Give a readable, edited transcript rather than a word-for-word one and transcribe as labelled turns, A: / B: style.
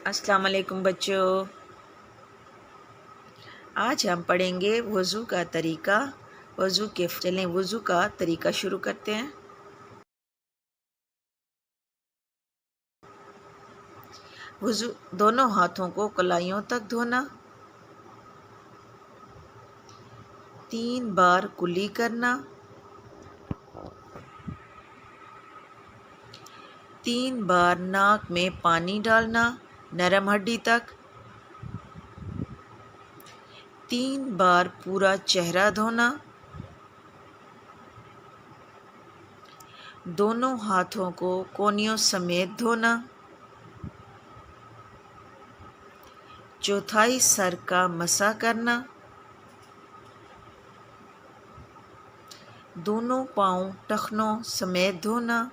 A: अस्सलाम वालेकुम बच्चों। आज हम पढ़ेंगे वज़ू का तरीका। चलें वज़ू का तरीका शुरू करते हैं। वज़ू दोनों हाथों को कलाइयों तक धोना, 3 बार कुली करना, 3 बार नाक में पानी डालना नरम हड्डी तक, 3 बार पूरा चेहरा धोना, दोनों हाथों को कोहनियों समेत धोना, चौथाई सर का मसा करना, दोनों पाँव टखनों समेत धोना,